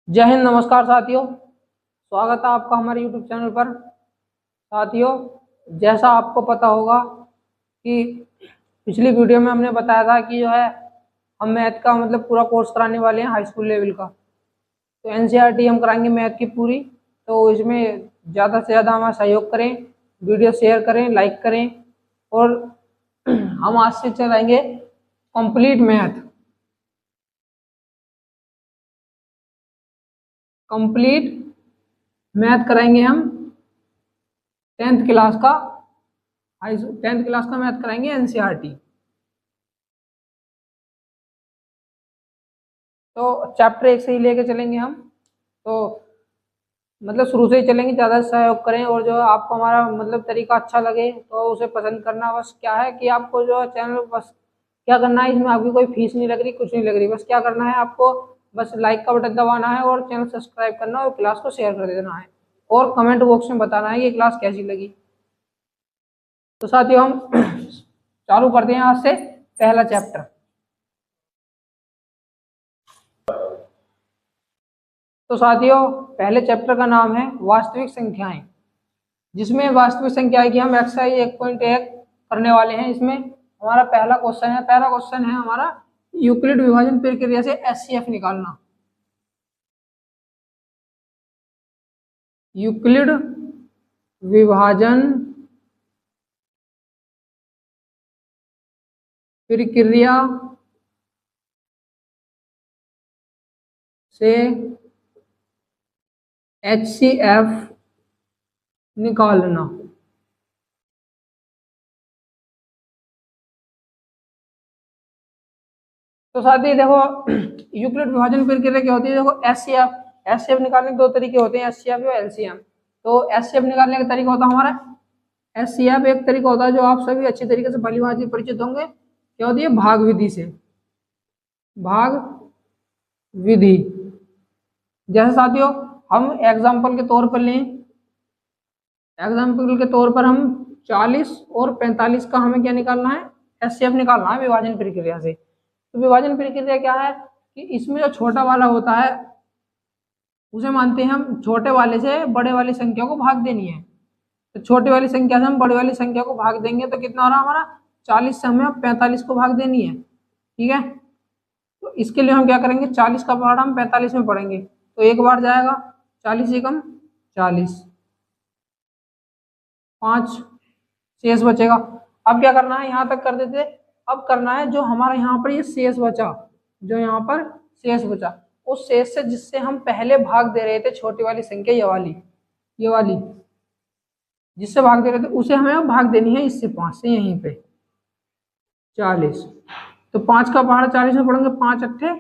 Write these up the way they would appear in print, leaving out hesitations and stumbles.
जय हिंद। नमस्कार साथियों, स्वागत है आपका हमारे YouTube चैनल पर। साथियों, जैसा आपको पता होगा कि पिछली वीडियो में हमने बताया था कि जो है हम मैथ का मतलब पूरा कोर्स कराने वाले हैं हाई स्कूल लेवल का। तो NCERT हम कराएंगे मैथ की पूरी। तो इसमें ज़्यादा से ज़्यादा हमारा सहयोग करें, वीडियो शेयर करें, लाइक करें। और हम आज से चलाएंगे कंप्लीट मैथ। कंप्लीट मैथ कराएंगे हम 10th क्लास का। 10th क्लास का मैथ कराएंगे NCERT। तो चैप्टर 1 से ही लेके चलेंगे हम। तो मतलब शुरू से ही चलेंगे, ज़्यादा सहयोग करें। और जो आपको हमारा मतलब तरीका अच्छा लगे तो उसे पसंद करना। बस क्या है कि आपको जो चैनल बस क्या करना है, इसमें आपकी कोई फीस नहीं लग रही, कुछ नहीं लग रही। बस क्या करना है आपको, बस लाइक का बटन दबाना है और चैनल सब्सक्राइब करना और क्लास को शेयर कर देना है और कमेंट बॉक्स में बताना है कि क्लास कैसी लगी। तो साथियों, हम चालू करते हैं आज से पहला चैप्टर। तो साथियों, पहले चैप्टर का नाम है वास्तविक संख्याएं, जिसमें वास्तविक संख्याएं की हम एक्सरसाइज 1.1 करने वाले हैं। इसमें हमारा पहला क्वेश्चन है हमारा यूक्लिड विभाजन प्रक्रिया से HCF निकालना। यूक्लिड विभाजन प्रक्रिया से HCF निकालना। तो साथ ही देखो, यूक्लिड विभाजन प्रक्रिया क्या होती है। देखो एचसीएफ निकालने के दो तरीके होते हैं, HCF और LCM। तो HCF निकालने का तरीका होता है हमारा, HCF एक तरीका होता है जो आप सभी अच्छी तरीके से भली भांति परिचित होंगे। क्या होती है? भाग विधि से। भाग विधि। जैसे साथियों, हम एग्जाम्पल के तौर पर लें, एग्जाम्पल के तौर पर हम 40 और 45 का हमें क्या निकालना है? HCF निकालना है विभाजन प्रक्रिया से। तो विभाजन प्रक्रिया क्या है कि इसमें जो छोटा वाला होता है उसे मानते हैं हम छोटे वाले से बड़े वाली संख्या को भाग देनी है। तो छोटी वाली संख्या से हम बड़ी वाली संख्या को भाग देंगे तो कितना हो रहा हमारा? 40 से हमें 45 को भाग देनी है। ठीक है, तो इसके लिए हम क्या करेंगे, 40 का पहाड़ हम 45 में पढ़ेंगे तो एक बार जाएगा, 40 एकम 40, 5 शेष बचेगा। अब क्या करना है, यहाँ तक कर देते। अब करना है जो हमारा यहाँ पर ये शेष बचा, जो यहाँ पर शेष बचा, उस शेष से जिससे हम पहले भाग दे रहे थे छोटी वाली संख्या, ये वाली जिससे भाग दे रहे थे उसे हमें भाग देनी है इससे, 5 से, यहीं पे 40। तो 5 का पहाड़ 40 में पढ़ेंगे, 5 अट्ठे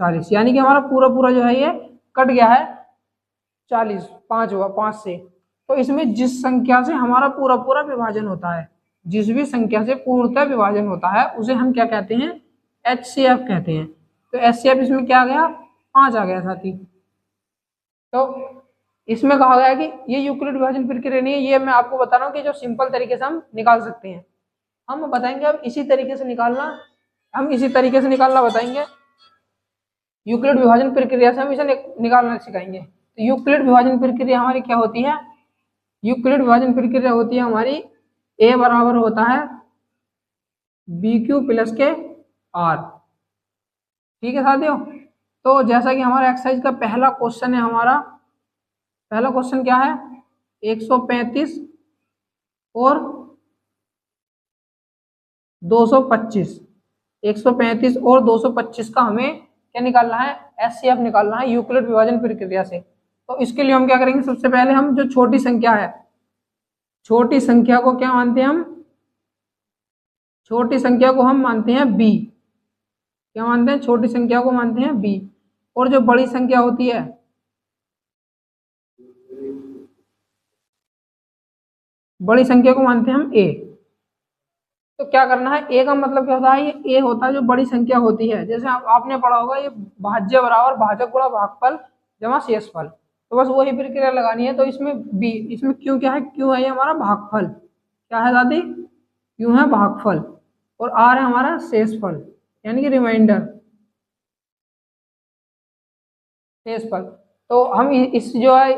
40, यानी कि हमारा पूरा पूरा जो है ये कट गया है 40, 5 हुआ 5 से। तो इसमें जिस संख्या से हमारा पूरा पूरा विभाजन होता है, जिस भी संख्या से पूर्णतः विभाजन होता है उसे हम क्या कहते हैं? HCF कहते हैं। तो HCF इसमें क्या आ गया? 5 आ गया साथी। तो इसमें कहा गया कि ये यूक्लिड विभाजन प्रक्रिया नहीं है, ये मैं आपको बता रहा हूँ कि जो सिंपल तरीके से हम निकाल सकते हैं। हम बताएंगे अब इसी तरीके से निकालना, हम इसी तरीके से निकालना बताएंगे। यूक्लिड विभाजन प्रक्रिया से हम इसे निकालना सिखाएंगे। तो यूक्लिड विभाजन प्रक्रिया हमारी क्या होती है? यूक्लिड विभाजन प्रक्रिया होती है हमारी A बराबर होता है BQ प्लस के R। ठीक है साथियों, तो जैसा कि हमारा एक्सरसाइज का पहला क्वेश्चन है, हमारा पहला क्वेश्चन क्या है? 135 और 225, 135 और 225 का हमें क्या निकालना है? HCF निकालना है यूक्लिड विभाजन प्रक्रिया से। तो इसके लिए हम क्या करेंगे, सबसे पहले हम जो छोटी संख्या है, छोटी संख्या को क्या मानते हैं हम? छोटी संख्या को हम मानते हैं B। क्या मानते हैं? छोटी संख्या को मानते हैं B। और जो बड़ी संख्या होती है, बड़ी संख्या को मानते हैं हम A। तो क्या करना है, A का मतलब क्या होता है? ये A होता है जो बड़ी संख्या होती है। जैसे आपने पढ़ा होगा ये भाज्य बराबर भाजक गुणा भागफल जमा शेषफल। तो बस वही प्रक्रिया लगानी है। तो इसमें B, इसमें Q क्या है? Q है ये हमारा भागफल। क्या है दादी? Q है भागफल। और R है हमारा शेषफल, यानी कि रिमाइंडर। शेषफल। तो हम इस जो है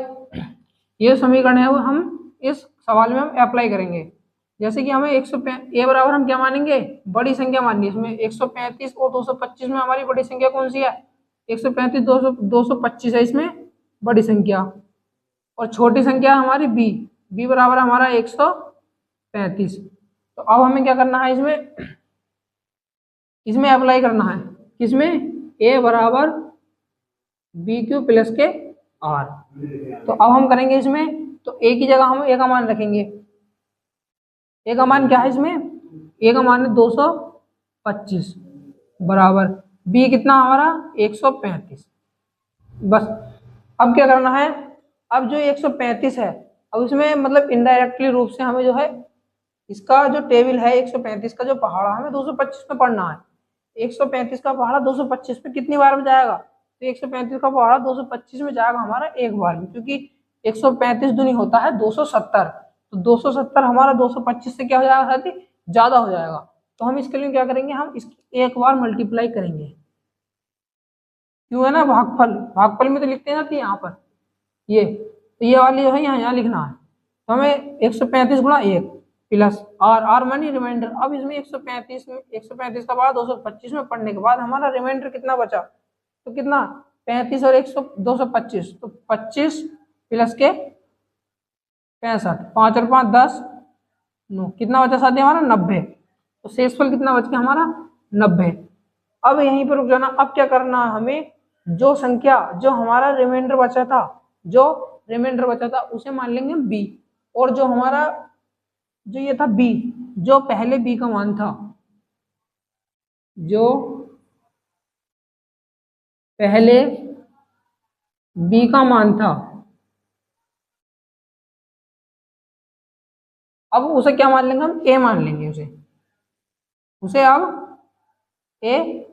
ये समीकरण है वो हम इस सवाल में हम अप्लाई करेंगे। जैसे कि हमें ए बराबर हम क्या मानेंगे, बड़ी संख्या माननी है। इसमें 135 और 225 में हमारी बड़ी संख्या कौन सी है, 135 225 है इसमें बड़ी संख्या, और छोटी संख्या हमारी बी बराबर हमारा 135। तो अब हमें क्या करना है, इसमें अप्लाई करना है, किसमें, ए बराबर बी क्यू प्लस के आर। तो अब हम करेंगे इसमें, तो ए की जगह हम ए का मान रखेंगे। ए का मान क्या है इसमें, ए का मान है 225 बराबर बी कितना हमारा 135। बस अब क्या करना है, अब जो 135 है, अब इसमें मतलब इनडायरेक्टली रूप से हमें जो है इसका जो टेबल है 135 का जो पहाड़ा हमें 225 में पढ़ना है। 135 का पहाड़ा 225 में कितनी बार में जाएगा, तो 135 का पहाड़ा 225 में जाएगा हमारा एक बार में, क्योंकि 135 दूनी होता है 270। तो 270 हमारा 225 से क्या हो जाएगा साथी, ज्यादा हो जाएगा। तो हम इसके लिए क्या करेंगे, हम इसकी एक बार मल्टीप्लाई करेंगे। क्यों है ना, भागफल में तो लिखते हैं ना यहाँ पर ये, तो ये वाली जो है यहाँ लिखना है। तो हमें 135 गुणा 1 प्लस आर मानी रिमाइंडर। अब इसमें 135 का बाद 225 में पढ़ने के बाद हमारा रिमाइंडर कितना बचा, तो कितना 35 और 225, तो 25 प्लस के 65, 5 और 5 10 9, कितना बचा साथी हमारा 90। तो शेषफल कितना बच गया हमारा 90। अब यहीं पर रुक जाना। अब क्या करना है हमें, जो संख्या जो हमारा रिमाइंडर बचा था उसे मान लेंगे बी, और जो हमारा जो ये था बी, जो पहले बी का मान था, जो पहले बी का मान था, अब उसे क्या मान लेंगे हम, ए मान लेंगे उसे अब ए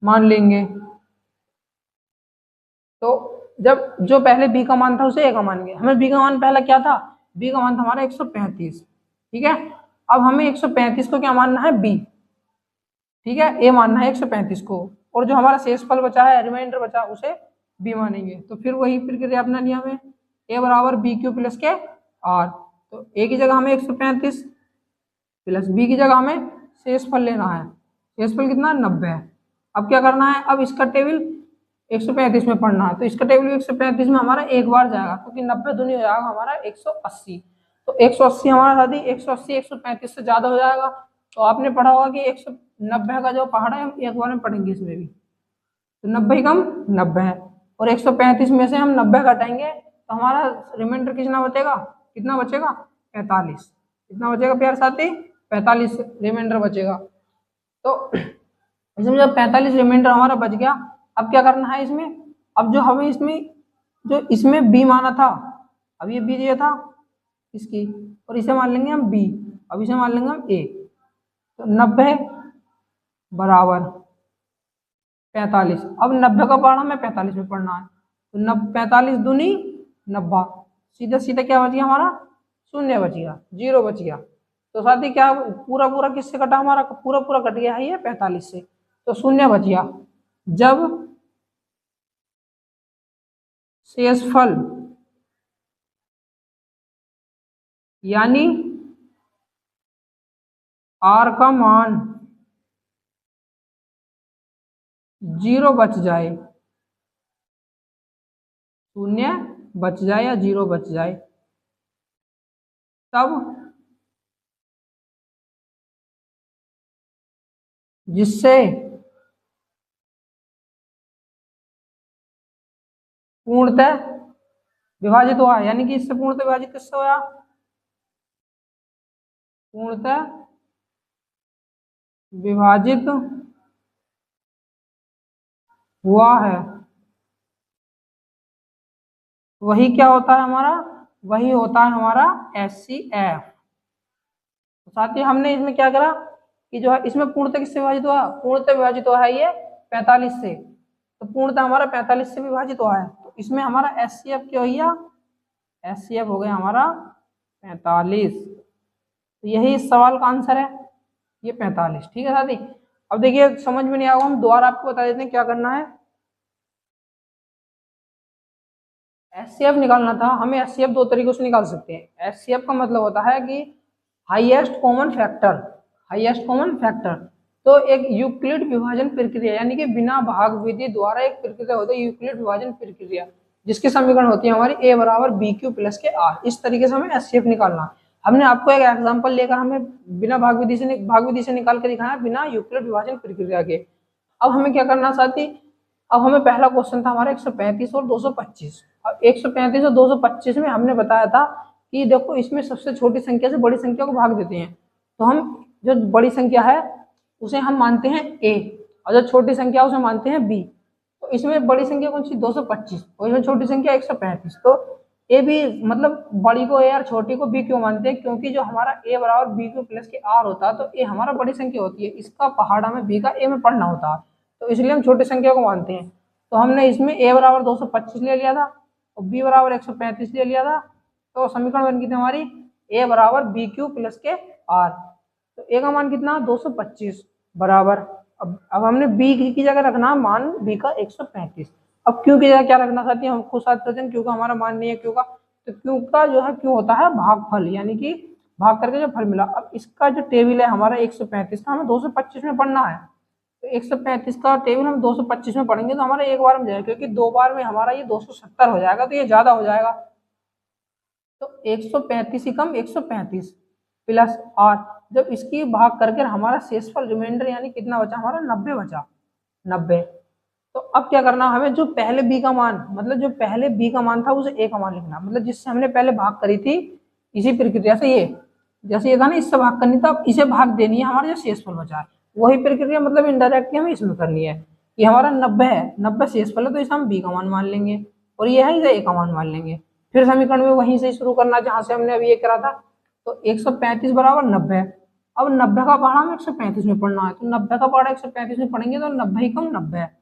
मान लेंगे। तो जब जो पहले बी का मान था उसे ए का मान लेंगे। हमें बी का मान पहला क्या था, बी का मान था हमारा 135, ठीक है। अब हमें 135 को क्या मानना है, बी, ठीक है, ए मानना है 135 को, और जो हमारा शेषफल बचा है रिमाइंडर बचा उसे बी मानेंगे। तो फिर वही प्रक्रिया अपना लिया हमें, ए बराबर बी क्यू प्लस के आर। तो ए की जगह हमें 135 प्लस बी की जगह हमें शेषफल लेना है, शेषफल कितना 90 है। अब क्या करना है, अब इसका टेबल 135 में पढ़ना है। तो इसका टेबल 135 में हमारा एक बार जाएगा, क्योंकि 90 दूनी हो जाएगा हमारा 180। तो 180 हमारा साथी 180 135 से ज्यादा हो जाएगा। तो आपने पढ़ा होगा कि 190 का जो पहाड़ा है हम एक बार में पढ़ेंगे इसमें भी। तो 90 कम 90 है, और 135 में से हम 90 घटाएंगे तो हमारा रिमाइंडर कितना बचेगा 45। कितना बचेगा प्यार साथी, 45 रिमाइंडर बचेगा। तो इसमें जब 45 रिमाइंडर हमारा बच गया, अब क्या करना है इसमें, अब जो हमें इसमें बी माना था, अब ये बी दिया था इसकी, और इसे मान लेंगे हम बी, अब इसे मान लेंगे हम ए। तो 90 बराबर 45, अब 90 का पढ़ना हमें 45 में पढ़ना है। तो 45 दूनी 90, सीधा सीधा क्या बच गया हमारा, शून्य बच गया, 0 बच गया। तो साथी क्या पूरा किससे कटा, हमारा पूरा कट गया है ये 45 से, तो शून्य बच गया। जब शेषफल यानी आर का मान 0 बच जाए, शून्य बच जाए या 0 बच जाए, तब जिससे पूर्णतः विभाजित हुआ, यानी कि इससे पूर्णतः विभाजित किससे हुआ, पूर्णतः विभाजित हुआ है, वही क्या होता है हमारा, वही होता है हमारा HCF। तो साथ ही हमने इसमें क्या करा कि जो है इसमें पूर्णतः किससे विभाजित हुआ, पूर्णतः विभाजित हुआ है ये 45 से, तो पूर्णतः हमारा 45 से विभाजित हुआ है। तो इसमें हमारा HCF क्या हो गया, HCF हो गया हमारा 45। तो यही इस सवाल का आंसर है, ये 45, ठीक है साथी। अब देखिए समझ में नहीं आएगा, हम दोबारा आपको बता देते हैं क्या करना है। एचसीएफ निकालना था हमें। एचसीएफ दो तरीकों से निकाल सकते हैं। एचसीएफ का मतलब होता है कि highest common factor, highest common factor. तो एक यूक्लिड विभाजन प्रक्रिया यानी कि बिना भाग विधि द्वारा एक प्रक्रिया होती है यूक्लिड विभाजन प्रक्रिया, जिसकी समीकरण होती है हमारी a बराबर बी क्यू प्लस के आर। इस तरीके से हमें एचसीएफ निकालना। हमने आपको एक एग्जांपल लेकर हमें बिना भाग विधि से निकाल के दिखाना, बिना यूक्लिड विभाजन प्रक्रिया के। अब हमें क्या करना साथी, अब हमें पहला क्वेश्चन था हमारा 135 और 225। अब 135 और 225 में हमने बताया था कि देखो इसमें सबसे छोटी संख्या से बड़ी संख्या को भाग देते हैं। तो हम जो बड़ी संख्या है उसे हम मानते हैं a और जो छोटी संख्या उसे मानते हैं b। तो इसमें बड़ी संख्या कौन सी 225 और इसमें छोटी संख्या 135। तो a भी मतलब बड़ी को a और छोटी को b क्यों मानते हैं, क्योंकि जो हमारा a बराबर बी क्यू प्लस के r होता है तो a हमारा बड़ी संख्या होती है, इसका पहाड़ा में b का a में पढ़ना होता है, तो इसलिए हम छोटी संख्या को मानते हैं। तो हमने इसमें a बराबर 225 ले लिया था और b बराबर 135 ले लिया था। तो समीकरण बन गई थी हमारी a बराबर बी क्यू प्लस के r। तो a का मान कितना 225 बराबर, अब हमने b की जगह रखना मान b का 135। अब q की जगह क्या रखना चाहते हैं हम खुद साथ करते हैं, क्यों का हमारा मान नहीं है क्यों का। तो क्यों का जो है क्यों होता है भागफल, यानी कि भाग करके जो फल मिला। अब इसका जो टेबल है हमारा 135 का हमें 225 में पढ़ना है। तो 135 का टेबल हम 225 में पढ़ेंगे तो हमारा एक बार में जाएगा, क्योंकि दो बार में हमारा ये 270 हो जाएगा तो ये ज्यादा हो जाएगा। तो 135 ही कम 135 प्लस 8, जब इसकी भाग करके हमारा शेषफल रिमाइंडर यानी कितना बचा हमारा 90 बचा 90। तो अब क्या करना हमें, जो पहले b का मान मतलब जो पहले b का मान था उसे a का मान लिखना, मतलब जिससे हमने पहले भाग करी थी इसी प्रक्रिया से, ये जैसे ये था ना इससे भाग करनी था, अब इसे भाग देनी है हमारा जो शेषफल बचा है वही प्रक्रिया मतलब इनडायरेक्टली हमें इसमें करनी है। ये हमारा 90 है, 90 शेषफल है तो इसे हम b का मान लेंगे और ये है इसे a का मान मान लेंगे। फिर समीकरण में वहीं से शुरू करना जहां से हमने अभी ये करा था। तो 135 बराबर 90। अब 90 का पहाड़ा हमें 135 में पढ़ना है, तो 90 का पहाड़ा 135 में पढ़ेंगे तो 90 ही कम 90 है।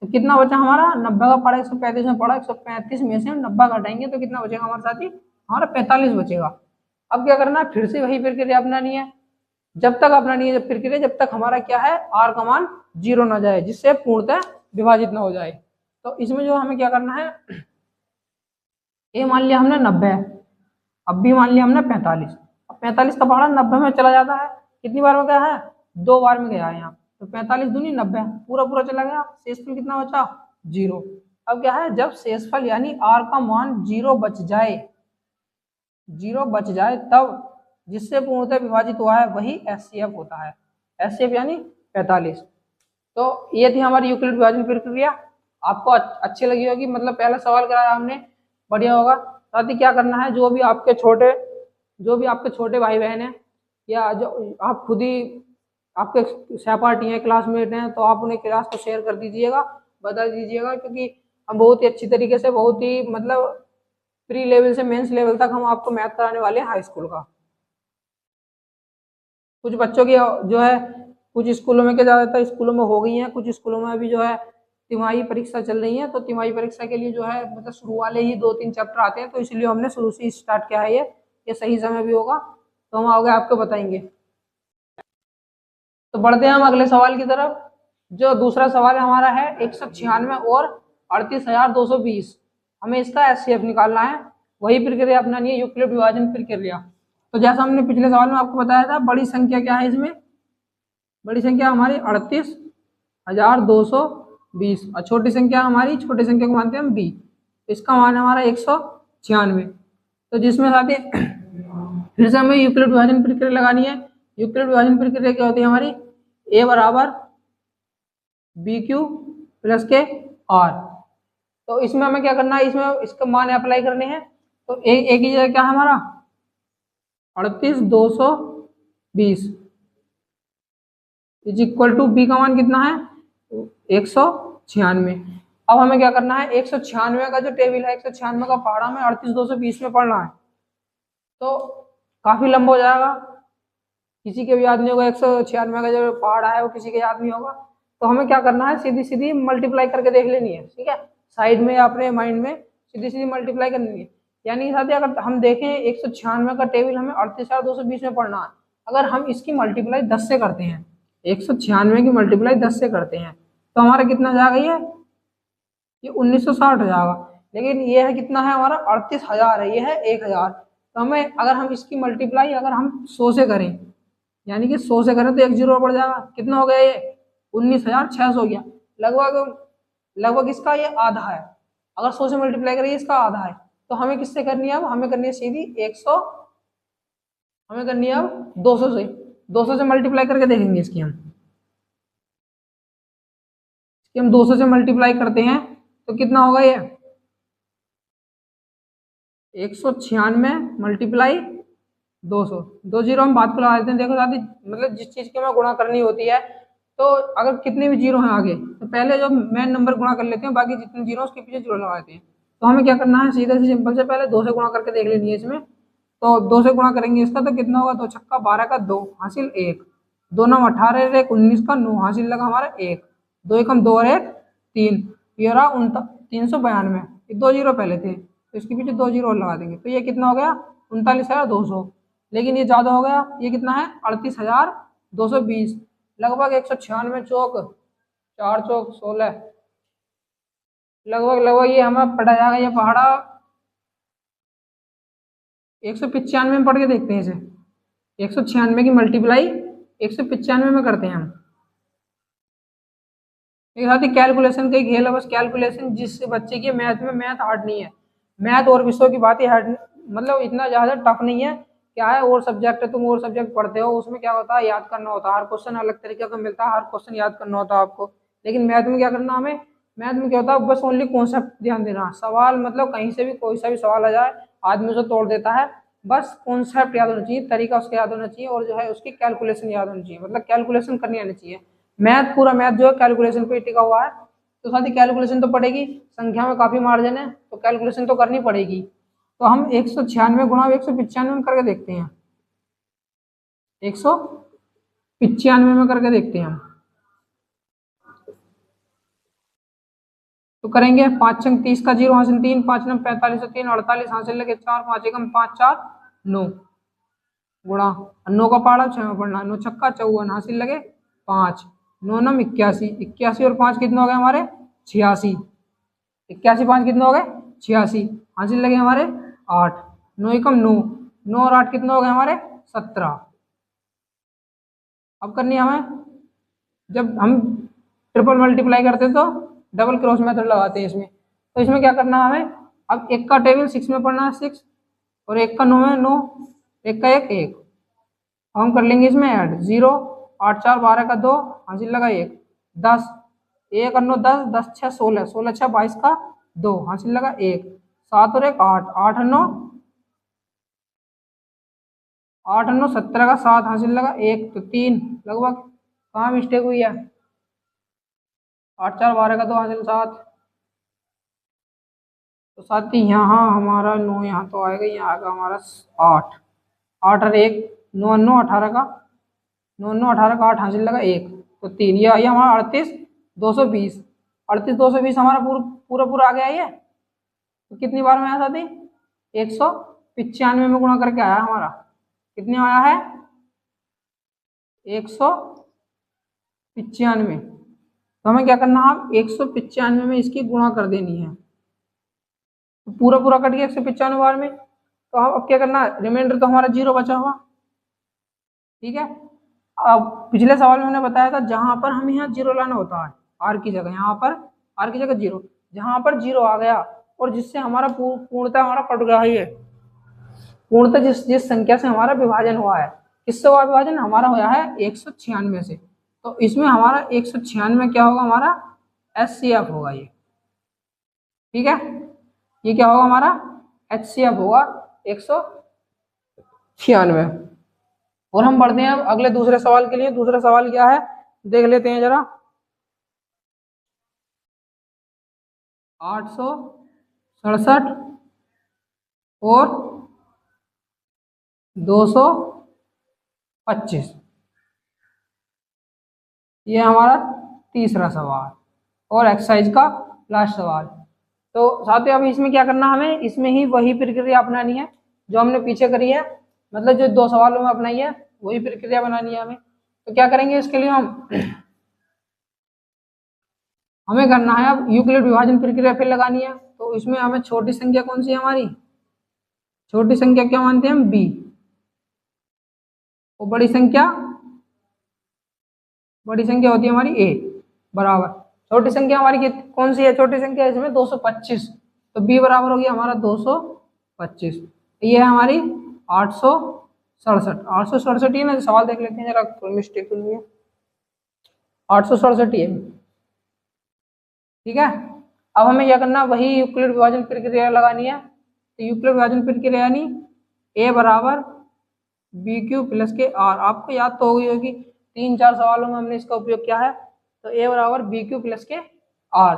तो कितना बचा हमारा 90 का पहाड़ा 135 में पड़ा, 135 में से हम 90 घटाएंगे तो कितना बचेगा हमारे साथी, हमारा 45 बचेगा। अब क्या करना है, फिर से वही प्रक्रिया अपनानी है, जब तक अपनानी है जब प्रक्रिया जब तक हमारा क्या है आर का मान 0 ना जाए, जिससे पूर्णतः विभाजित ना हो जाए। तो इसमें जो हमें क्या करना है, ए मान लिया हमने 90, अब बी मान लिया हमने 45। अब 45 का पहाड़ा 90 में चला जाता है, कितनी बार में गया है 2 बार में गया है यहाँ। तो 45 दूनी 90 पूरा पूरा चला गया, शेषफल कितना बचा 0। अब क्या है, जब शेषफल यानी आर का मान 0 बच जाए, 0 बच जाए तब जिससे पूर्णतः विभाजित हुआ है वही एचसीएफ होता है। एचसीएफ यानी 45। तो ये थी हमारी यूक्लिड विभाजन प्रक्रिया। आपको अच्छी लगी होगी, मतलब पहला सवाल कराया हमने, बढ़िया होगा। साथ ही क्या करना है, जो भी आपके छोटे भाई बहन हैं या जो आप खुद ही आपके सहपाठी हैं क्लासमेट हैं तो आप उन्हें क्लास को शेयर कर दीजिएगा, बता दीजिएगा, क्योंकि हम बहुत ही अच्छी तरीके से बहुत ही मतलब प्री लेवल से मेंस लेवल तक हम आपको मैथ कराने वाले हैं हाई स्कूल का। कुछ बच्चों की जो है कुछ स्कूलों में क्या ज़्यादातर स्कूलों में हो गई हैं, कुछ स्कूलों में अभी जो है तिमाही परीक्षा चल रही है, तो तिमाही परीक्षा के लिए जो है मतलब शुरू वाले ही 2-3 चैप्टर आते हैं, तो इसलिए हमने शुरू से स्टार्ट किया है। ये सही समय भी होगा तो हम आगे आपको बताएंगे। तो बढ़ते हैं हम अगले सवाल की तरफ। जो दूसरा सवाल हमारा है 196 और 38,220, हमें इसका एचसीएफ निकालना है। वही प्रक्रिया अपनानी है, यूक्लिड विभाजन प्रक्रिया। तो जैसा हमने पिछले सवाल में आपको बताया था, बड़ी संख्या क्या है इसमें, बड़ी संख्या हमारी 38,220 और छोटी संख्या छोटी संख्या को मानते हैं हम b। इसका मान हमारा 196। तो जिसमें साथ ही फिर से हमें यूक्लिड विभाजन प्रक्रिया लगानी है। यूक्लिड विभाजन प्रक्रिया क्या होती है हमारी, a बराबर बी क्यू प्लस के आर। तो इसमें हमें क्या करना है, इसमें इसका मान अप्लाई करने हैं। तो a की जगह क्या है हमारा 38,220 इज इक्वल टू बी का मान कितना है 196। अब हमें क्या करना है, 196 का जो टेबल है 196 का पहाड़ा में 38,220 में पढ़ना है। तो काफी लंबा हो जाएगा, किसी के भी याद नहीं होगा 196 का जो पहाड़ा है वो किसी के याद नहीं होगा। तो हमें क्या करना है, सीधी सीधी मल्टीप्लाई करके देख लेनी है, ठीक है, साइड में अपने माइंड में सीधी सीधी मल्टीप्लाई करनी है। यानी साथ ही अगर हम देखें 196 का टेबल हमें 38,220 में पढ़ना है, अगर हम इसकी मल्टीप्लाई 10 से करते हैं 196 की मल्टीप्लाई 10 से करते हैं तो हमारा कितना जाएगा ये 1960 हो जाएगा। लेकिन ये है कितना है हमारा 38,000 है, ये है 1,000। तो हमें अगर हम इसकी मल्टीप्लाई अगर हम 100 से करें, यानी कि 100 से करें तो एक जीरो बढ़ जाएगा, कितना हो गया ये 19,600 हो गया। लगभग लगभग इसका ये आधा है। अगर 100 से मल्टीप्लाई करें इसका आधा है। तो हमें किससे करनी है, अब हमें करनी है सीधी 100, हमें करनी है अब 200 से। 200 से मल्टीप्लाई करके देखेंगे इसकी हम 200 से मल्टीप्लाई करते हैं तो कितना होगा ये 196 मल्टीप्लाई 200, 2 जीरो हम बात को लगा देते हैं। देखो साथी, मतलब जिस चीज की हमें गुणा करनी होती है तो अगर कितने भी जीरो हैं आगे तो पहले जो मेन नंबर गुणा कर लेते हैं, बाकी जितने जीरो उसके पीछे जीरो लगा देते हैं। तो हमें क्या करना है, सीधा से सिंपल से पहले 2 से गुणा करके देख लेनी है इसमें। तो 2 से गुणा करेंगे इसका तो कितना होगा, 2 छक्का 12 का 2 हासिल 1, 2 9 18 1 19 का 9 हासिल लगा हमारा 1, 2 एकम 2 और 1 3, ये रहा 392। 2 जीरो पहले थे तो इसके पीछे 2 जीरो और लगा देंगे तो ये कितना हो गया 39,200। लेकिन ये ज्यादा हो गया, ये कितना है 38,220। लगभग 196 चौक 4 चौक 16, लगभग ये हमें पढ़ा जाएगा ये पहाड़ा 195 में पढ़ के देखते हैं इसे। 196 की मल्टीप्लाई 195 में करते हैं हम। एक साथ ही कैलकुलेशन का ही खेल है बस, कैलकुलेशन जिस बच्चे की मैथ में, मैथ हार्ड नहीं है, मैथ और विषयों की बात ही हार्ड, मतलब इतना ज़्यादा टफ नहीं है। क्या है और सब्जेक्ट है, तुम और सब्जेक्ट पढ़ते हो उसमें क्या होता है याद करना होता है, हर क्वेश्चन अलग तरीके का मिलता है, हर क्वेश्चन याद करना होता है आपको। लेकिन मैथ में क्या करना हमें, मैथ में क्या होता है बस ओनली कॉन्सेप्ट ध्यान देना। सवाल मतलब कहीं से भी कोई सा भी सवाल आ जाए आदमी उसे तोड़ देता है, बस कॉन्सेप्ट याद होना चाहिए, तरीका उसका याद होना चाहिए और जो है उसकी कैलकुलेशन याद होनी चाहिए, मतलब कैलकुलेशन करनी आनी चाहिए। मैथ पूरा मैथ जो है कैलकुलेशन पे टिका हुआ है। तो साथ ही कैलकुलेशन तो पड़ेगी, संख्या में काफी मार्जिन है तो कैलकुलेशन तो करनी पड़ेगी। तो हम 196 गुणा 195 में करके देखते हैं, 195 में करके देखते हैं हम। तो करेंगे 5 अंक 30 का 0 हासिल 3, 5 नम 45 3 48 हासिल लगे 4, 5 एकम 5 4 9 गुणा 9 का पहाड़ा 6 में पढ़ना, 9 छक्का 54 हासिल लगे 5, 9 नम 81, 81 और 5 कितने हो गए हमारे 86, 81 5 कितने हो गए 86 हासिल लगे हमारे 8, 9 एकम 9, 9 और 8 कितने हो गए हमारे 17। अब करनी है हमें, जब हम ट्रिपल मल्टीप्लाई करते तो डबल क्रॉस मेथड लगाते हैं इसमें। तो इसमें क्या करना है हमें, अब एक का टेबल 6 में पढ़ना है 6 और एक का 9 में 9, एक का 1 1। हम कर लेंगे इसमें ऐड 0 8 4 12 का 2 हासिल लगा 1, 10 1 और 9 10, 10 6 16, 16 6 22 का 2 हासिल लगा 1, 7 और 1 8, 8 और 9 8 और 9 17 का 7 हासिल लगा 1 तो 3। लगभग कहाँ मिस्टेक हुई है, 8 4 12 का 2 हासिल 7। तो साथ ही यहाँ हमारा 9 यहाँ तो आएगा, यहाँ आएगा हमारा 8, 8 और 1 9 9 18 का 9 9 18 का 8 हासिल लगा 1 तो 3, ये आइए हमारा 38 220। 38 220 हमारा पूरा पूरा आ गया ये। तो कितनी बार में आया साथी 195 में गुणा करके आया हमारा, कितने आया है 195। तो हमें क्या करना है, 195 में इसकी गुणा कर देनी है। तो पूरा पूरा कट गया 195 बार में। तो हम अब क्या करना है, रिमाइंडर तो हमारा 0 बचा हुआ, ठीक है। अब पिछले सवाल में हमने बताया था जहां पर हमें यहाँ 0 लाना होता है, आर की जगह, यहाँ पर आर की जगह 0, जहां पर 0 आ गया और जिससे हमारा पूर्णतः हमारा कट गया है, ये पूर्णतः जिस संख्या से हमारा विभाजन हुआ है, किससे हुआ विभाजन हमारा हुआ है 196 से। तो इसमें हमारा 196 क्या होगा, हमारा HCF होगा ये, ठीक है। ये क्या होगा हमारा HCF होगा 196। और हम बढ़ते हैं अब अगले दूसरे सवाल के लिए। दूसरा सवाल क्या है देख लेते हैं जरा। 867 और 225, ये हमारा तीसरा सवाल और एक्सरसाइज का लास्ट सवाल। तो साथियों अब इसमें क्या करना, हमें इसमें ही वही प्रक्रिया अपनानी है जो हमने पीछे करी है, मतलब जो 2 सवालों में अपनाई है वही प्रक्रिया बनानी है हमें। तो क्या करेंगे इसके लिए हमें करना है अब यूक्लिड विभाजन प्रक्रिया फिर लगानी है। तो इसमें हमें छोटी संख्या कौन सी है हमारी, छोटी संख्या क्या मानते हैं हम, बी, और बड़ी संख्या होती है हमारी ए, बराबर छोटी संख्या हमारी कौन सी है, छोटी संख्या इसमें 225, तो बी बराबर हो गया हमारा 225। ये है हमारी 867, 867 ही ना, सवाल देख लेते हैं जरा, कोई मिस्टेक तो नहीं है, 867 ही है, ठीक है। अब हमें क्या करना, वही यूक्लिड विभाजन प्रक्रिया लगानी है। तो यूक्लिड विभाजन प्रक्रिया यानी ए बराबर बी क्यू प्लस के आर, आपको याद तो होगी होगी, 3-4 सवालों में हमने इसका उपयोग किया है। तो ए बराबर बी क्यू प्लस के आर।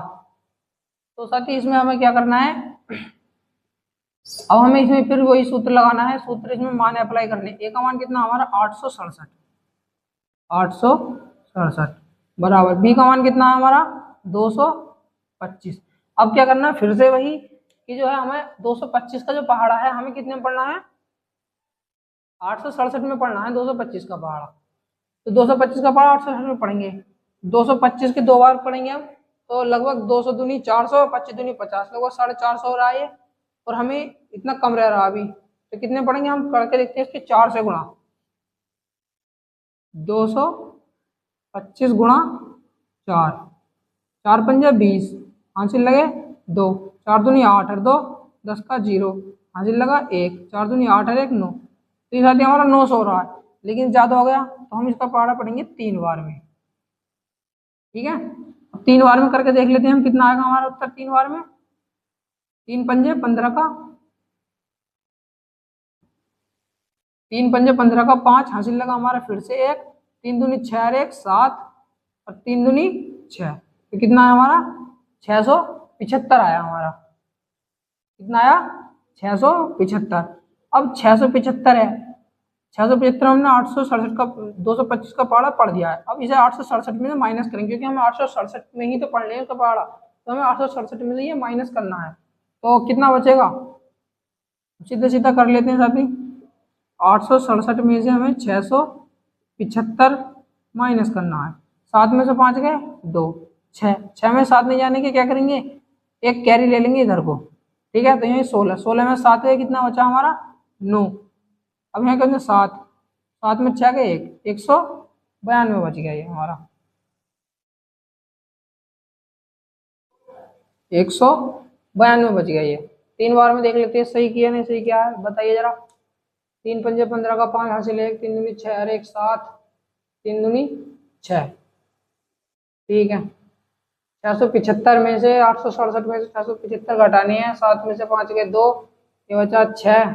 तो साथ ही इसमें हमें क्या करना है, अब हमें इसमें फिर वही सूत्र लगाना है, सूत्र इसमें मान अप्लाई करने। ए का मान कितना हमारा 867, 867 बराबर बी का मान कितना है हमारा 225। अब क्या करना है, फिर से वही कि जो है हमें 225 का जो पहाड़ा है हमें कितने में पढ़ना है, 867 में पढ़ना है 225 का पहाड़ा। तो 225 का पहाड़ा 867 में पढ़ेंगे, 225 के 2 बार पढ़ेंगे हम, तो लगभग 200 दूनी 400, 25 दूनी 50, लगभग 450 हो रहा है। और हमें इतना कम रह रहा अभी, तो कितने पढ़ेंगे हम, करके देखते हैं इसके 4 से गुणा, 225 गुणा 4, 4 पंजे 20, हासिल लगे 2, 4 दूनी 8 और 2 10 का 0, हासिल लगा 1, 4 दूनी 8 और 1 9, तो ये साथी हमारा 900 हो रहा है, लेकिन ज्यादा हो गया तो हम इसका पहाड़ा पढ़ेंगे 3 बार में, ठीक है। अब 3 बार में करके देख लेते हैं हम कितना आएगा हमारा उत्तर 3 बार में, 3 पंजे 15 का, 3 पंजे 15 का 5, हासिल लगा हमारा फिर से 1, 3 दूनी 6 और 1 7, और 3 दूनी 6, तो कितना है हमारा 675 आया हमारा, कितना आया 675। अब 675 है, 675 हमने 867 का 225 का पहाड़ा पढ़ दिया है। अब इसे 867 में से माइनस करेंगे, क्योंकि हमें 867 में ही तो पढ़ लें उसका पहाड़ा, तो हमें 867 में से ये माइनस करना है। तो कितना बचेगा, सीधा सीधा कर लेते हैं साथी, 867 में से हमें 675 माइनस करना है, 7 में से 5 गए 2, 6, 6 में 7 नहीं जाने के क्या करेंगे, एक कैरी ले लेंगे इधर को, ठीक है। तो यही 16, 16 में 7 है, कितना बचा हमारा 9। अब यहाँ करेंगे 7, 7 में 6 गए 1, 192 बच गया ये हमारा, 192 बच गया ये। 3 बार में देख लेते हैं सही किया नहीं सही किया है, बताइए जरा। 3 पंजे 15 का 5 हासिल 1, 3 दूनी 6 और 1 7, 3 दूनी 6, ठीक है। 675 में से 867 में से 675 घटाने हैं, 7 में से 5 गए 2, ये बचा 6,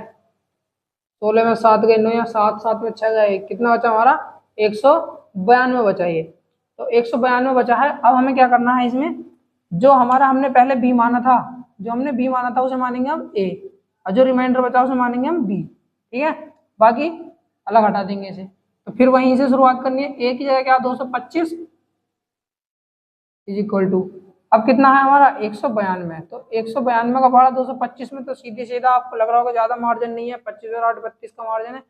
16 में 7 गए 9, या 7, 7 में 6 गए, कितना बचा हमारा 192 बचा ये। तो 192 बचा है। अब हमें क्या करना है इसमें, जो हमारा हमने पहले बी माना था, जो हमने बी माना था उसे मानेंगे हम ए, और जो रिमाइंडर बचा उसे मानेंगे हम बी, ठीक है। बाकी अलग हटा देंगे इसे। तो फिर वहीं से शुरुआत करनी है, ए की जगह क्या 225 इज इक्वल टू, अब कितना है हमारा 192, तो 192 का पहाड़ा 225 में, तो सीधे सीधा आपको लग रहा होगा ज्यादा मार्जिन नहीं है, 25 और 8 32 का मार्जिन है,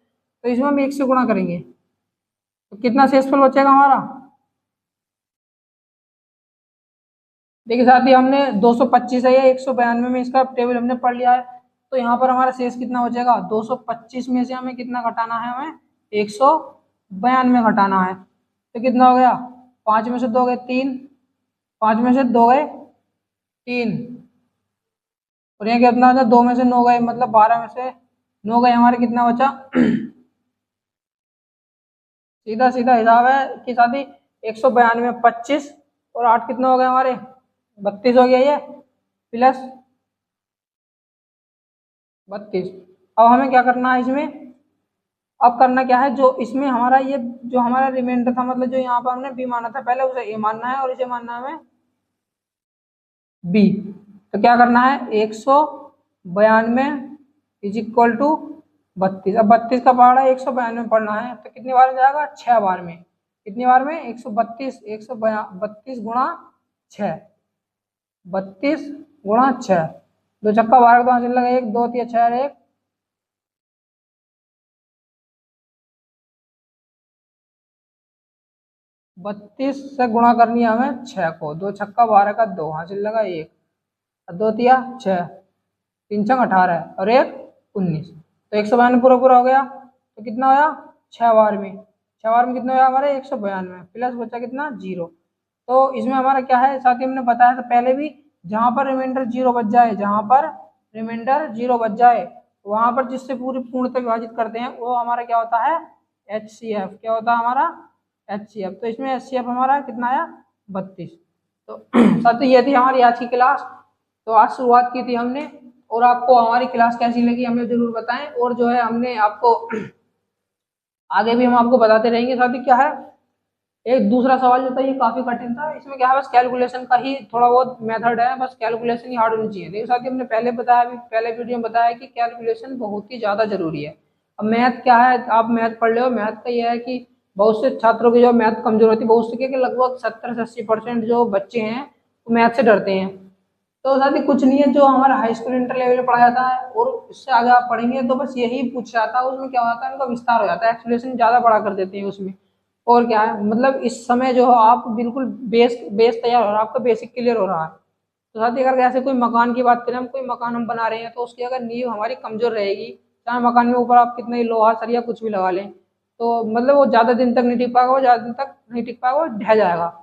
तो इसमें हम 1 से गुणा करेंगे, तो कितना शेषफल बचेगा हमारा, देखिए साथ ही हमने 225 है या 192 में, इसका टेबल हमने पढ़ लिया है। तो यहाँ पर हमारा शेष कितना बचेगा, 225 में से हमें कितना घटाना है, हमें 192 घटाना है, तो कितना हो गया, 5 में से 2 गए 3, 5 में से 2 गए 3, और यहाँ कितना बचा, 2 में से 9 गए, मतलब 12 में से 9 गए हमारे, कितना बचा सीधा सीधा हिसाब है कि साथ ही 192 25 और 8 कितना हो गया हमारे 32 हो गया ये, प्लस 32। अब हमें क्या करना है इसमें, अब करना क्या है, जो इसमें हमारा ये जो हमारा रिमाइंडर था, मतलब जो यहाँ पर हमने बी माना था पहले, उसे ए मानना है और इसे मानना है हमें बी। तो क्या करना है, 192 इज इक्वल टू 32। अब 32 का पहाड़ा 192 में पढ़ना है, तो कितनी बार में जाएगा, 6 बार में, कितनी बार में 132, 132 गुणा 6, 32 गुणा 6, 2 छक्का 12 का हासिल लगा 1 2 3 6 1, 32 से गुणा करनी है हमें 6 को, 2 छक्का 12 का 2 हासिल लगा 1, 2 तिया 6, 3 छंग 18 और 1 19, तो 192 पूरा पूरा हो गया। तो कितना होया 6 बार में, 6 बार में कितना होया हमारे 192 प्लस बचा कितना 0। तो इसमें हमारा क्या है साथ ही हमने बताया था पहले भी, जहाँ पर रिमाइंडर 0 बच जाए, जहाँ पर रिमाइंडर 0 बच जाए वहाँ पर जिससे पूरी पूर्णतः विभाजित करते हैं वो हमारा क्या होता है HCF, क्या होता है हमारा HCF। तो इसमें HCF हमारा कितना आया 32। तो साथ ही ये थी हमारी आज की क्लास। तो आज शुरुआत की थी हमने, और आपको हमारी क्लास कैसी लगी हमें जरूर बताएं, और जो है हमने आपको आगे भी हम आपको बताते रहेंगे। साथ ही क्या है एक दूसरा सवाल जो था ये काफी कठिन था, इसमें क्या है बस कैलकुलेशन का ही थोड़ा बहुत मेथड है, बस कैलकुलेशन ही हार्ड होनी चाहिए। देखिए साथ ही हमने पहले बताया भी, पहले वीडियो में बताया कि कैलकुलेशन बहुत ही ज्यादा जरूरी है। अब मैथ क्या है, आप मैथ पढ़ लो, मैथ का ये है कि बहुत से छात्रों की जो मैथ कमजोर होती है, बहुत से कि लगभग 70 से 80% जो बच्चे हैं वो मैथ से डरते हैं। तो साथ ही कुछ नहीं है, जो हमारा हाई स्कूल इंटर लेवल में पढ़ा जाता है और इससे आगे आप पढ़ेंगे तो बस यही पूछ जाता है, उसमें क्या होता है उनका विस्तार हो जाता है, एक्सप्लेनेशन ज्यादा बड़ा कर देते हैं उसमें। और क्या है मतलब इस समय जो है आप बिल्कुल बेस बेस तैयार हो रहा है, आपका बेसिक क्लियर हो रहा है। तो साथ ही अगर ऐसे कोई मकान की बात करें, हम कोई मकान हम बना रहे हैं तो उसकी अगर नींव हमारी कमजोर रहेगी, चाहे मकान में ऊपर आप कितना ही लोहा सरिया कुछ भी लगा लें, तो मतलब वो ज्यादा दिन तक नहीं टिक पाएगा, वो ज्यादा दिन तक नहीं टिक पाएगा, वो ढह जाएगा।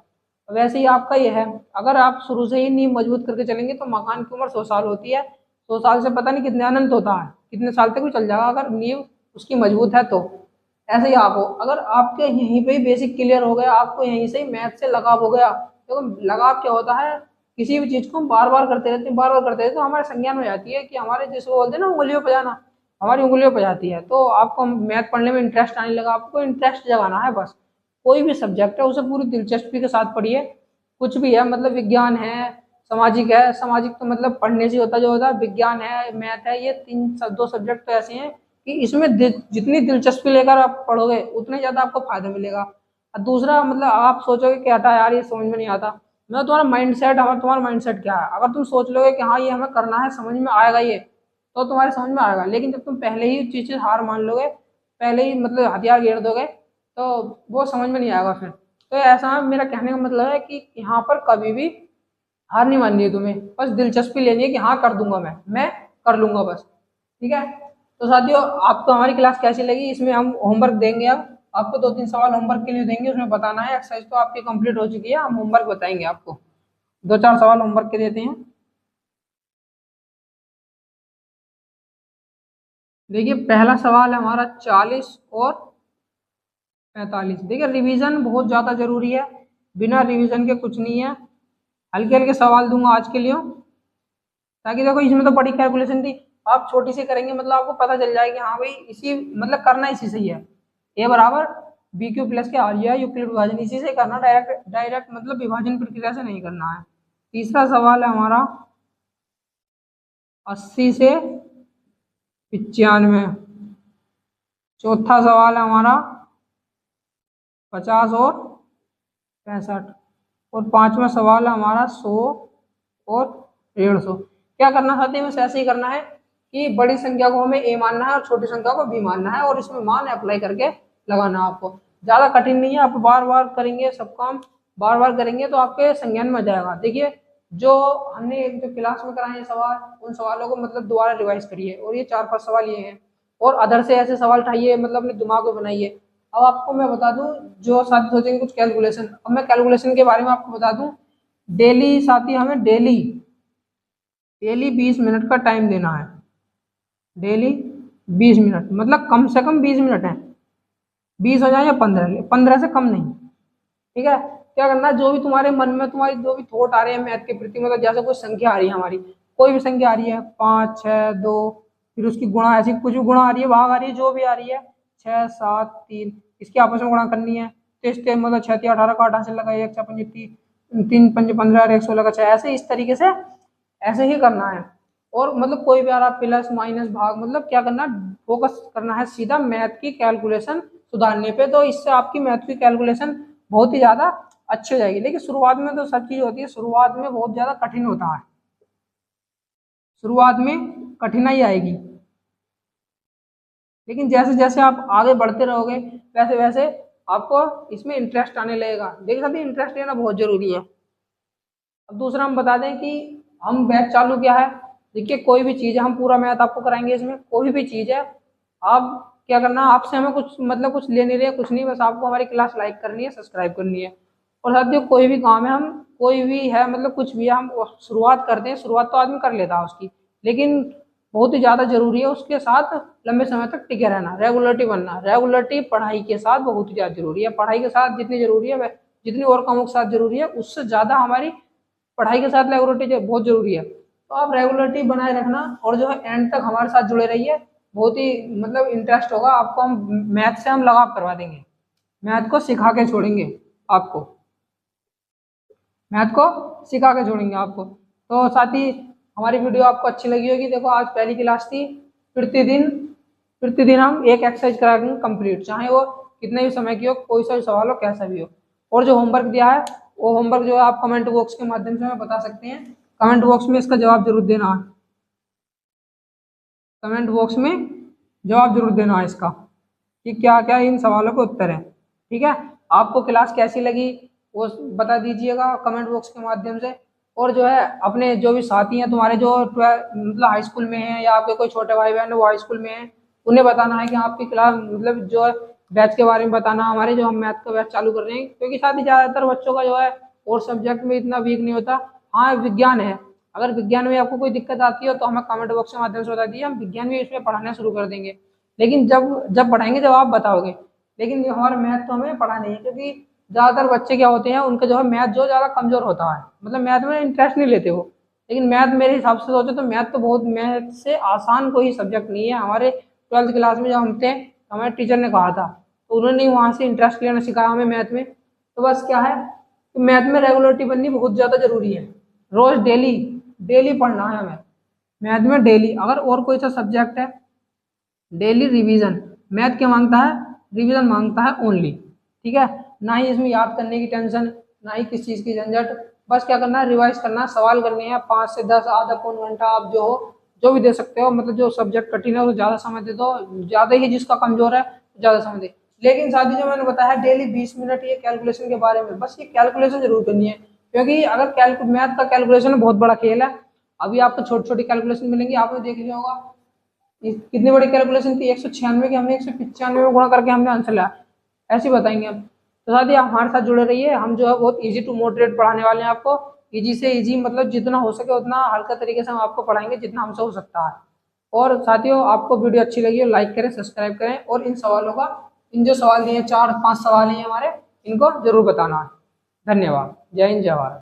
वैसे ही आपका ये है, अगर आप शुरू से ही नींव मजबूत करके चलेंगे तो मकान की उम्र 100 साल होती है, 100 साल से पता नहीं कितने अनंत होता है, कितने साल तक भी चल जाएगा अगर नींव उसकी मजबूत है तो। ऐसे ही आप हो, अगर आपके यहीं पे ही बेसिक क्लियर हो गया, आपको यहीं से ही मैथ से लगाव हो गया, देखो लगाव क्या होता है, किसी भी चीज को हम बार बार करते रहते हैं, बार बार करते रहते हैं, तो हमारे संज्ञान में जाती है कि हमारे जिसको बोलते हैं ना उंगलियों पर जाना, हमारी उंगलियों पर जाती है। तो आपको मैथ पढ़ने में इंटरेस्ट आने लगा, आपको इंटरेस्ट जगाना है बस। कोई भी सब्जेक्ट है उसे पूरी दिलचस्पी के साथ पढ़िए, कुछ भी है, मतलब विज्ञान है, सामाजिक तो मतलब पढ़ने से होता जो होता है, विज्ञान है, मैथ है, ये दो सब्जेक्ट तो ऐसे हैं कि इसमें जितनी दिलचस्पी लेकर आप पढ़ोगे उतने ज्यादा आपको फायदा मिलेगा। और दूसरा मतलब आप सोचोगे कि हटा यार ये समझ में नहीं आता, मतलब तुम्हारा माइंड सेट, अगर तुम्हारा माइंड सेट क्या है, अगर तुम सोच लोगे कि हाँ ये हमें करना है, समझ में आएगा ये, तो तुम्हारे समझ में आएगा। लेकिन जब तुम पहले ही चीजें हार मान लोगे, पहले ही मतलब हथियार घेर दोगे, तो वो समझ में नहीं आएगा फिर। तो ऐसा मेरा कहने का मतलब है कि यहाँ पर कभी भी हार नहीं माननी है तुम्हें, बस दिलचस्पी लेनी है कि हाँ कर दूंगा, मैं कर लूंगा बस। ठीक है। तो साथियों आपको हमारी क्लास कैसी लगी, इसमें हम होमवर्क देंगे, अब आपको 2-3 सवाल होमवर्क के लिए देंगे, उसमें बताना है। एक्सरसाइज तो आपकी कंप्लीट हो चुकी है, हम होमवर्क बताएंगे आपको, 2-4 सवाल होमवर्क के देते हैं। देखिए पहला सवाल है हमारा 40 और 45। देखिए रिवीजन बहुत ज्यादा जरूरी है, बिना रिवीजन के कुछ नहीं है। हल्के हल्के सवाल दूंगा आज के लिए, ताकि देखो इसमें तो बड़ी कैलकुलेशन थी, आप छोटी सी करेंगे मतलब आपको पता चल जाएगी हाँ भाई इसी मतलब करना इसी से ही है। ए बराबर बी क्यू प्लस के आर है, यूक्लिड विभाजन इसी से करना, डायरेक्ट डायरेक्ट मतलब विभाजन प्रक्रिया से नहीं करना है। तीसरा सवाल है हमारा 80 से 95। चौथा सवाल है हमारा 50 और 65। और पांचवा सवाल है हमारा 100 और 150। क्या करना चाहते हैं, बस ऐसे ही करना है कि बड़ी संख्या को हमें ए मानना है और छोटी संख्या को बी मानना है, और इसमें मान अप्लाई करके लगाना है आपको। ज्यादा कठिन नहीं है, आप बार बार करेंगे सब काम, बार बार करेंगे तो आपके संज्ञान में आ जाएगा। देखिए जो हमने एक जो क्लास में कराए हैं सवाल, उन सवालों को मतलब दोबारा रिवाइज करिए, और ये 4-5 सवाल ये हैं, और अदर से ऐसे सवाल उठाइए, मतलब अपने दिमाग में बनाइए। अब आपको मैं बता दूं, जो साथी सोचेंगे कुछ कैलकुलेशन, अब मैं कैलकुलेशन के बारे में आपको बता दूं। डेली साथी हमें डेली डेली 20 मिनट का टाइम देना है, डेली 20 मिनट, मतलब कम से कम 20 मिनट है, 20 हो जाए या 15, 15 से कम नहीं। ठीक है। क्या करना है, जो भी तुम्हारे मन में तुम्हारी जो भी थॉट आ रहे हैं मैथ के प्रति, मतलब जैसे कोई संख्या आ रही है हमारी, कोई भी संख्या आ रही है 5, 6, 2, फिर उसकी गुणा, ऐसी कुछ भी गुणा आ रही है, भाग आ रही है, जो भी आ रही है 6, 7, 3, इसकी आपस में गुणा करनी है। तो इसके मतलब 6-18 का 8 से लगा, 1, 6, 5, 3, 5, 15 और 116 का 6, ऐसे इस तरीके से ऐसे ही करना है। और मतलब कोई भी आ रहा प्लस माइनस भाग, मतलब क्या करना, फोकस करना है सीधा मैथ की कैलकुलेशन सुधारने पे, तो इससे आपकी मैथ की कैलकुलेशन बहुत ही ज्यादा अच्छी हो जाएगी। लेकिन शुरुआत में तो सब चीज होती है, शुरुआत में बहुत ज्यादा कठिन होता है, शुरुआत में कठिनाई आएगी, लेकिन जैसे जैसे आप आगे बढ़ते रहोगे वैसे वैसे आपको इसमें इंटरेस्ट आने लगेगा। देखिए साथी, इंटरेस्ट लेना बहुत जरूरी है। अब दूसरा हम बता दें कि हम बैच चालू क्या है। देखिए कोई भी चीज़ है, हम पूरा मैथ आपको कराएंगे इसमें, कोई भी चीज़ है। आप क्या करना, आपसे हमें कुछ मतलब कुछ ले नहीं रहे, कुछ नहीं, बस आपको हमारी क्लास लाइक करनी है, सब्सक्राइब करनी है। और साथियों कोई भी काम है, हम कोई भी है मतलब कुछ भी है, हम शुरुआत करते हैं, शुरुआत तो आदमी कर लेता है उसकी, लेकिन बहुत ही ज़्यादा जरूरी है उसके साथ लंबे समय तक टिके रहना, रेगुलरिटी बनना। रेगुलरिटी पढ़ाई के साथ बहुत ही ज़्यादा जरूरी है। पढ़ाई के साथ जितनी जरूरी है, वह जितनी और कामों के साथ जरूरी है, उससे ज़्यादा हमारी पढ़ाई के साथ रेगुलरिटी बहुत जरूरी है। तो आप रेगुलरिटी बनाए रखना और जो है एंड तक हमारे साथ जुड़े रहिए। बहुत ही मतलब इंटरेस्ट होगा आपको, हम मैथ से हम लगाव करवा देंगे, मैथ को सिखा के छोड़ेंगे आपको, मैथ को सिखा के छोड़ेंगे आपको। तो साथ ही हमारी वीडियो आपको अच्छी लगी होगी। देखो आज पहली क्लास थी, प्रतिदिन हम एक एक्सरसाइज कराएंगे कंप्लीट, चाहे वो कितने भी समय की हो, कोई सा भी सवाल हो, कैसा भी हो। और जो होमवर्क दिया है, वो होमवर्क जो है आप कमेंट बॉक्स के माध्यम से हमें बता सकते हैं। कमेंट बॉक्स में इसका जवाब जरूर देना है, कमेंट बॉक्स में जवाब जरूर देना है इसका कि क्या क्या इन सवालों के उत्तर हैं। ठीक है, आपको क्लास कैसी लगी वो बता दीजिएगा कमेंट बॉक्स के माध्यम से। और जो है अपने जो भी साथी हैं तुम्हारे, जो मतलब हाई स्कूल में हैं या आपके कोई छोटे भाई बहन वो हाई स्कूल में हैं, उन्हें बताना है कि आपकी क्लास मतलब जो है बैच के बारे में बताना, हमारे जो हम मैथ का बैच चालू कर रहे हैं। क्योंकि साथ ही ज़्यादातर बच्चों का जो है और सब्जेक्ट में इतना वीक नहीं होता। हाँ विज्ञान है, अगर विज्ञान में आपको कोई दिक्कत आती है तो हमें कमेंट बॉक्स के माध्यम से बता दीजिए, हम विज्ञान भी इसमें पढ़ाना शुरू कर देंगे। लेकिन जब जब पढ़ाएंगे जब आप बताओगे। लेकिन हमारा मैथ तो हमें पढ़ा नहीं है, क्योंकि ज़्यादातर बच्चे क्या होते हैं उनका जो है मैथ जो ज़्यादा कमजोर होता है, मतलब मैथ में इंटरेस्ट नहीं लेते वो। लेकिन मैथ मेरे हिसाब से सोचो तो मैथ तो बहुत, मैथ से आसान कोई सब्जेक्ट नहीं है। हमारे 12th क्लास में जब हम थे, हमारे टीचर ने कहा था, तो उन्होंने वहाँ से इंटरेस्ट लेना सिखाया हमें मैथ में। तो बस क्या है कि मैथ में रेगुलरिटी बननी बहुत ज़्यादा जरूरी है। रोज डेली डेली पढ़ना है हमें मैथ में, डेली। अगर और कोई सा सब्जेक्ट है डेली रिवीजन, मैथ क्या मांगता है, रिवीजन मांगता है ओनली। ठीक है, ना ही इसमें याद करने की टेंशन, ना ही किस चीज़ की झंझट। बस क्या करना है, रिवाइज करना है, सवाल करने हैं 5 से 10, आधा पौन घंटा आप जो हो जो भी दे सकते हो। मतलब जो सब्जेक्ट कठिन है वो ज़्यादा समय दे दो, ज़्यादा ही जिसका कमजोर है ज़्यादा समय दे। लेकिन साथ ही जो मैंने बताया डेली 20 मिनट ये कैलकुलेशन के बारे में, बस ये कैलकुलेशन जरूर करनी है। क्योंकि अगर मैथ का कैलकुलेशन बहुत बड़ा खेल है। अभी आपको छोटी छोटी कैलकुलेशन मिलेंगी, आपने देख लिया होगा कितनी बड़ी कैलकुलेशन थी, 196 की हमने 195 में गुणा करके हमने आंसर लिया। ऐसे बताएंगे हम। तो साथ ही आप हमारे साथ जुड़े रहिए, हम जो है बहुत इजी टू मॉडरेट पढ़ाने वाले हैं आपको। इजी से इजी मतलब जितना हो सके उतना हल्का तरीके से हम आपको पढ़ाएंगे, जितना हमसे हो सकता है। और साथियों आपको वीडियो अच्छी लगी हो लाइक करें, सब्सक्राइब करें, और इन सवालों का, इन जो सवाल दिए 4-5 सवाल हैं हमारे, इनको जरूर बताना है। धन्यवाद। जय हिंद, जय भारत।